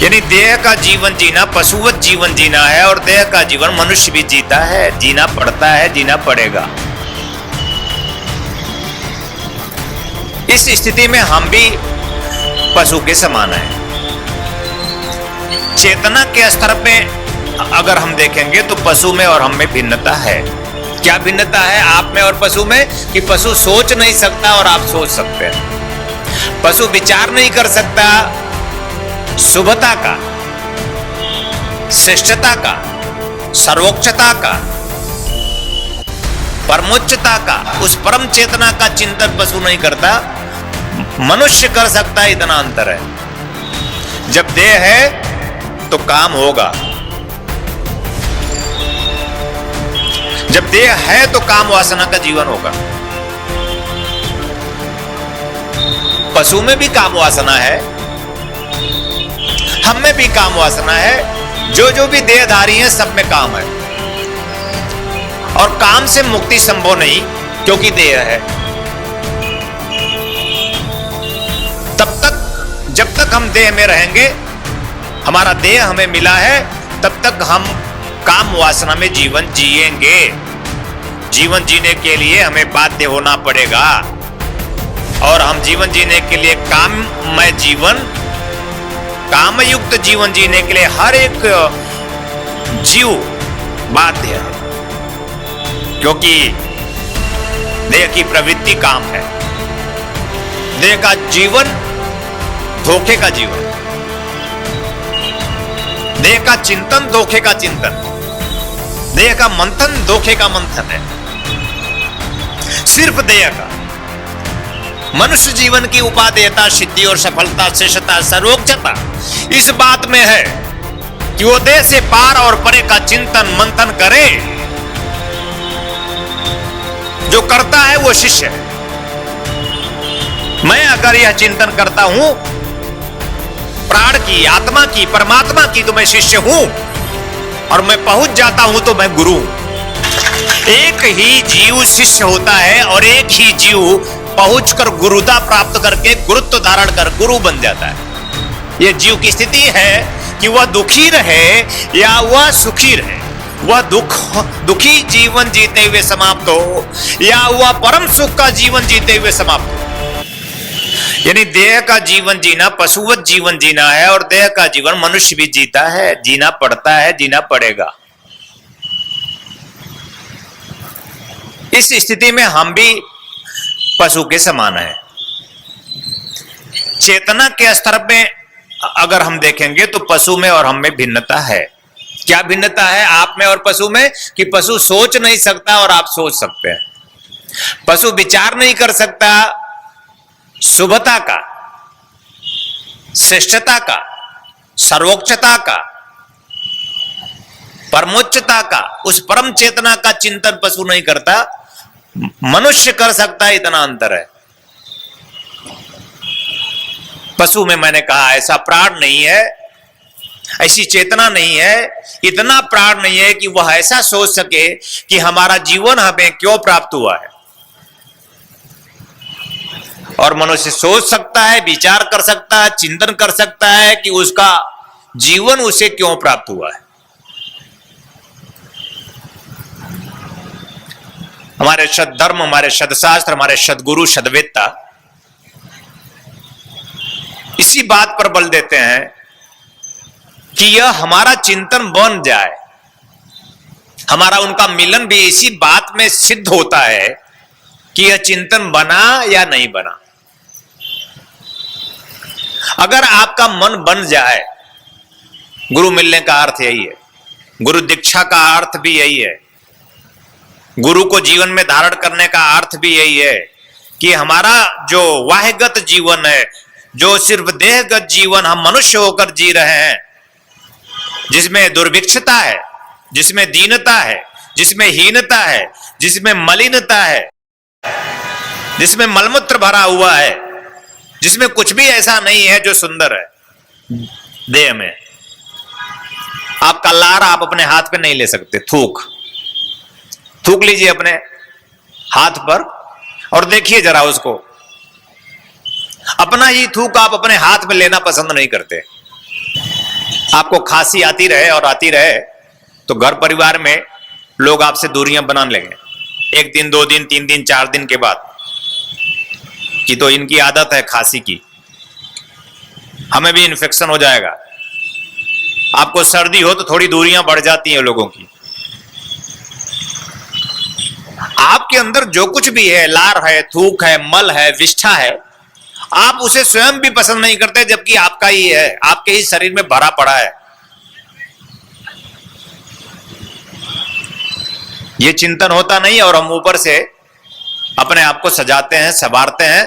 यानी देह का जीवन जीना पशुवत जीवन जीना है और देह का जीवन मनुष्य भी जीता है, जीना पड़ता है, जीना पड़ेगा। इस स्थिति में हम भी पशु के समान हैं। चेतना के स्तर पे अगर हम देखेंगे तो पशु में और हम में भिन्नता है। क्या भिन्नता है आप में और पशु में? कि पशु सोच नहीं सकता और आप सोच सकते हैं। पशु विचार नहीं कर सकता शुभता का, श्रेष्ठता का, सर्वोच्चता का, परमोच्चता का, उस परम चेतना का चिंतन पशु नहीं करता, मनुष्य कर सकता है। इतना अंतर है। जब देह है तो काम होगा, जब देह है तो काम वासना का जीवन होगा। पशु में भी काम वासना है, हम में भी काम वासना है। जो भी देहधारी है सब में काम है और काम से मुक्ति संभव नहीं, क्योंकि देह है। तब तक जब तक हम देह में रहेंगे, हमारा देह हमें मिला है, तब तक हम काम वासना में जीवन जिएंगे। जीवन जीने के लिए हमें बाध्य होना पड़ेगा और हम जीवन जीने के लिए काममय जीवन, कामयुक्त जीवन जीने के लिए हर एक जीव बाध्य है, क्योंकि देह की प्रवृत्ति काम है। देह का जीवन धोखे का जीवन, देह का चिंतन धोखे का चिंतन, देह का मंथन धोखे का मंथन है। सिर्फ देह का। मनुष्य जीवन की उपादेयता, सिद्धि और सफलता, श्रेष्ठता, सर्वोच्चता इस बात में है कि वो देह से पार और परे का चिंतन मंथन करे। जो करता है वो शिष्य है। मैं अगर यह चिंतन करता हूं प्राण की, आत्मा की, परमात्मा की, तो मैं शिष्य हूं और मैं पहुंच जाता हूं तो मैं गुरु हूं। एक ही जीव शिष्य होता है और एक ही जीव पहुंचकर गुरुता प्राप्त करके गुरुत्व धारण कर गुरु बन जाता है। यह जीव की स्थिति है कि वह दुखी रहे या वह सुखी रहे, वह दुखी जीवन जीते हुए समाप्त हो या वह परम सुख का जीवन जीते हुए समाप्त हो। यानी देह का जीवन जीना पशुवत जीवन जीना है और देह का जीवन मनुष्य भी जीता है, जीना पड़ता है, जीना पड़ेगा। इस स्थिति में हम भी पशु के समान है। चेतना के स्तर पे अगर हम देखेंगे तो पशु में और हम में भिन्नता है। क्या भिन्नता है आप में और पशु में? कि पशु सोच नहीं सकता और आप सोच सकते हैं। पशु विचार नहीं कर सकता शुभता का, श्रेष्ठता का, सर्वोच्चता का, परमोच्चता का, उस परम चेतना का चिंतन पशु नहीं करता, मनुष्य कर सकता है। इतना अंतर है। पशु में मैंने कहा ऐसा प्राण नहीं है, ऐसी चेतना नहीं है, इतना प्राण नहीं है कि वह ऐसा सोच सके कि हमारा जीवन हमें क्यों प्राप्त हुआ है। और मनुष्य सोच सकता है, विचार कर सकता है, चिंतन कर सकता है कि उसका जीवन उसे क्यों प्राप्त हुआ है। हमारे सद्धर्म, हमारे सदशास्त्र, हमारे सदगुरु, सदवेत्ता इसी बात पर बल देते हैं कि यह हमारा चिंतन बन जाए। हमारा उनका मिलन भी इसी बात में सिद्ध होता है कि यह चिंतन बना या नहीं बना। अगर आपका मन बन जाए, गुरु मिलने का अर्थ यही है, गुरु दीक्षा का अर्थ भी यही है, गुरु को जीवन में धारण करने का अर्थ भी यही है कि हमारा जो वाह्यगत जीवन है, जो सिर्फ देहगत जीवन हम मनुष्य होकर जी रहे हैं, जिसमें दुर्भिक्षता है, जिसमें दीनता है, जिसमें हीनता है, जिसमें मलिनता है, जिसमें मलमूत्र भरा हुआ है, जिसमें कुछ भी ऐसा नहीं है जो सुंदर है। देह में आपका लार आप अपने हाथ पे नहीं ले सकते। थूक लीजिए अपने हाथ पर और देखिए जरा उसको। अपना ही थूक आप अपने हाथ में लेना पसंद नहीं करते। आपको खांसी आती रहे और आती रहे तो घर परिवार में लोग आपसे दूरियां बनाने लगे, 1 दिन 2 दिन 3 दिन 4 दिन के बाद, कि तो इनकी आदत है खांसी की, हमें भी इन्फेक्शन हो जाएगा। आपको सर्दी हो तो थोड़ी दूरियां बढ़ जाती हैं लोगों की। आपके अंदर जो कुछ भी है, लार है, थूक है, मल है, विष्ठा है, आप उसे स्वयं भी पसंद नहीं करते, जबकि आपका ही है, आपके ही शरीर में भरा पड़ा है। ये चिंतन होता नहीं और हम ऊपर से अपने आप को सजाते हैं, संवारते हैं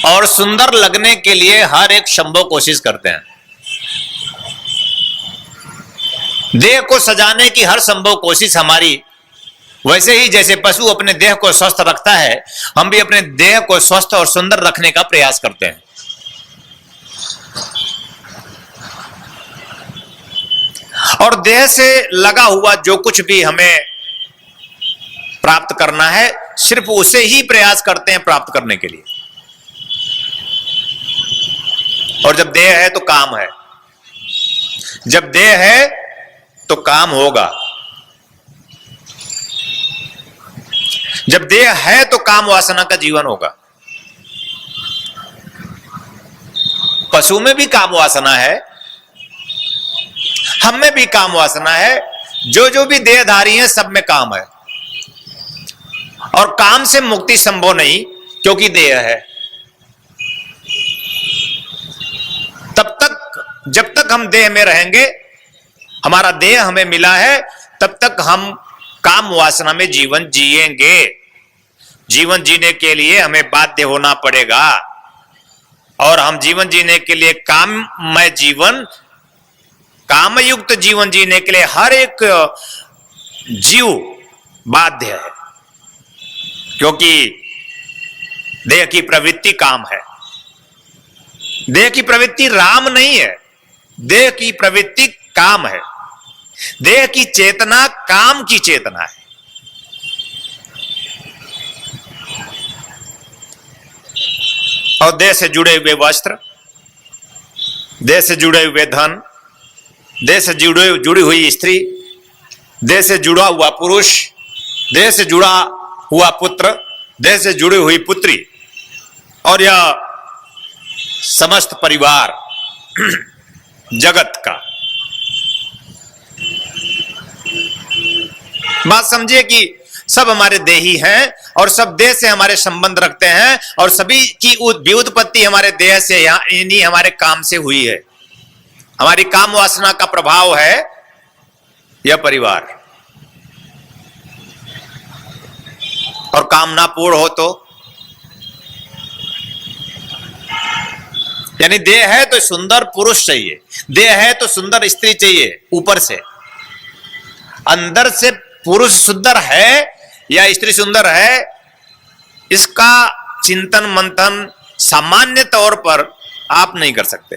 और सुंदर लगने के लिए हर एक संभव कोशिश करते हैं। देह को सजाने की हर संभव कोशिश हमारी, वैसे ही जैसे पशु अपने देह को स्वस्थ रखता है, हम भी अपने देह को स्वस्थ और सुंदर रखने का प्रयास करते हैं। और देह से लगा हुआ जो कुछ भी हमें प्राप्त करना है, सिर्फ उसे ही प्रयास करते हैं प्राप्त करने के लिए। और जब देह है तो काम है, जब देह है तो काम होगा, जब देह है तो काम वासना का जीवन होगा। पशु में भी काम वासना है, हम में भी काम वासना है, जो भी देहधारी हैं सब में काम है। और काम से मुक्ति संभव नहीं, क्योंकि देह है। तब तक जब तक हम देह में रहेंगे, हमारा देह हमें मिला है, तब तक हम काम वासना में जीवन जिएंगे। जीवन जीने के लिए हमें बाध्य होना पड़ेगा, और हम जीवन जीने के लिए काममय जीवन, कामयुक्त जीवन जीने के लिए हर एक जीव बाध्य है, क्योंकि देह की प्रवृत्ति काम है। देह की प्रवृत्ति राम नहीं है, देह की प्रवृत्ति काम है। देह की चेतना काम की चेतना है। और देह से जुड़े हुए वस्त्र, देह से जुड़े हुए धन, देह से जुड़ी हुई स्त्री, देह से जुड़ा हुआ पुरुष, देह से जुड़ा हुआ पुत्र, देह से जुड़ी हुई पुत्री, और यह समस्त परिवार जगत का। बात समझिए कि सब हमारे देही हैं और सब देह से हमारे संबंध रखते हैं, और सभी की व्युत्पत्ति हमारे देह से, यानी हमारे काम से हुई है। हमारी काम वासना का प्रभाव है यह परिवार। और कामना पूर्ण हो तो, यानी देह है तो सुंदर पुरुष चाहिए, देह है तो सुंदर स्त्री चाहिए ऊपर से। अंदर से पुरुष सुंदर है या स्त्री सुंदर है, इसका चिंतन मंथन सामान्य तौर पर आप नहीं कर सकते।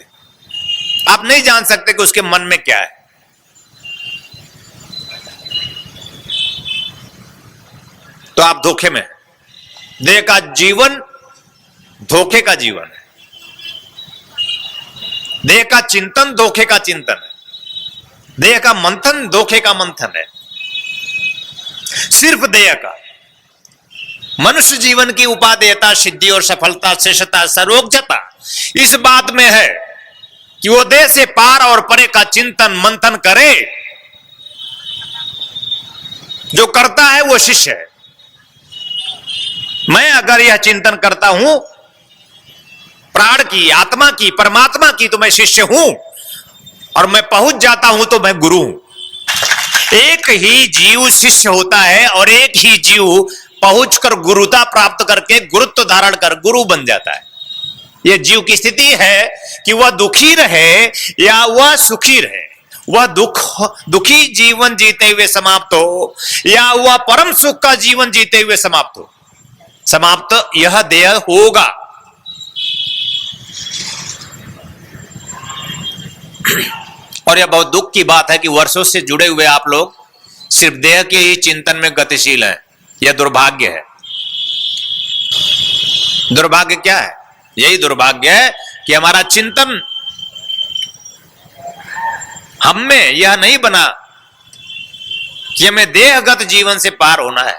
आप नहीं जान सकते कि उसके मन में क्या है। तो आप धोखे में हैं। देह का जीवन धोखे का जीवन है। देह का चिंतन धोखे का चिंतन है। देह का मंथन धोखे का मंथन है। सिर्फ देह का। मनुष्य जीवन की उपादेयता, सिद्धि और सफलता, श्रेष्ठता, सर्वोच्चता इस बात में है कि वो देह से पार और परे का चिंतन मंथन करे। जो करता है वो शिष्य है। मैं अगर यह चिंतन करता हूं प्राण की, आत्मा की, परमात्मा की, तो मैं शिष्य हूं, और मैं पहुंच जाता हूं तो मैं गुरु हूं। एक ही जीव शिष्य होता है और एक ही जीव पहुंचकर गुरुता प्राप्त करके गुरुत्व धारण कर गुरु बन जाता है। यह जीव की स्थिति है कि वह दुखी रहे या वह सुखी रहे, वह दुखी जीवन जीते हुए समाप्त हो या वह परम सुख का जीवन जीते हुए समाप्त हो, समाप्त यह देह होगा। और यह बहुत दुख की बात है कि वर्षों से जुड़े हुए आप लोग सिर्फ देह के ही चिंतन में गतिशील हैं। यह दुर्भाग्य है। दुर्भाग्य क्या है? यही दुर्भाग्य है कि हमारा चिंतन हम में यह नहीं बना कि हमें देहगत जीवन से पार होना है,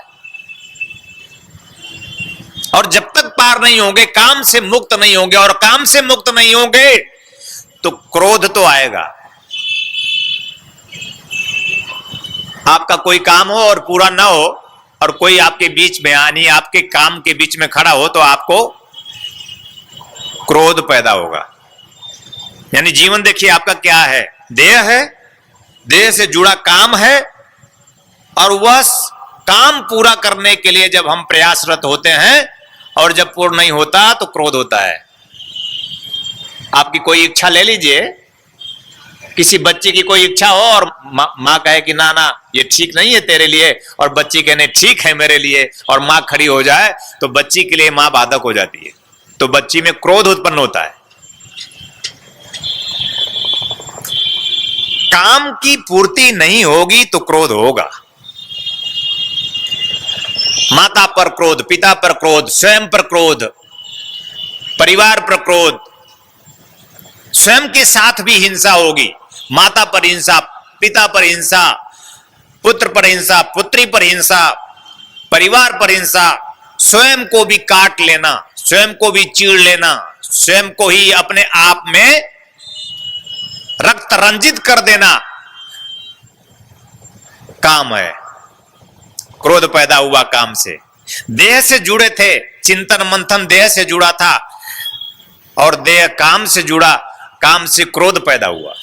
और जब तक पार नहीं होंगे, काम से मुक्त नहीं होंगे, और काम से मुक्त नहीं होंगे तो क्रोध तो आएगा। आपका कोई काम हो और पूरा ना हो, और कोई आपके बीच में यानी आपके काम के बीच में खड़ा हो, तो आपको क्रोध पैदा होगा। यानी जीवन देखिए आपका क्या है, देह है, देह से जुड़ा काम है, और वह काम पूरा करने के लिए जब हम प्रयासरत होते हैं और जब पूर्ण नहीं होता तो क्रोध होता है। आपकी कोई इच्छा ले लीजिए, किसी बच्चे की कोई इच्छा हो और माँ कहे कि ना ना ये ठीक नहीं है तेरे लिए, और बच्ची कहने ठीक है मेरे लिए, और माँ खड़ी हो जाए तो बच्ची के लिए माँ बाधक हो जाती है, तो बच्ची में क्रोध उत्पन्न होता है। काम की पूर्ति नहीं होगी तो क्रोध होगा। माता पर क्रोध, पिता पर क्रोध, स्वयं पर क्रोध, परिवार पर क्रोध, स्वयं के साथ भी हिंसा होगी। माता पर हिंसा, पिता पर हिंसा, पुत्र पर हिंसा, पुत्री पर हिंसा, परिवार पर हिंसा, स्वयं को भी काट लेना, स्वयं को भी चीर लेना, स्वयं को ही अपने आप में रक्त रंजित कर देना काम है। क्रोध पैदा हुआ काम से। देह से जुड़े थे, चिंतन मंथन देह से जुड़ा था, और देह काम से जुड़ा, काम से क्रोध पैदा हुआ।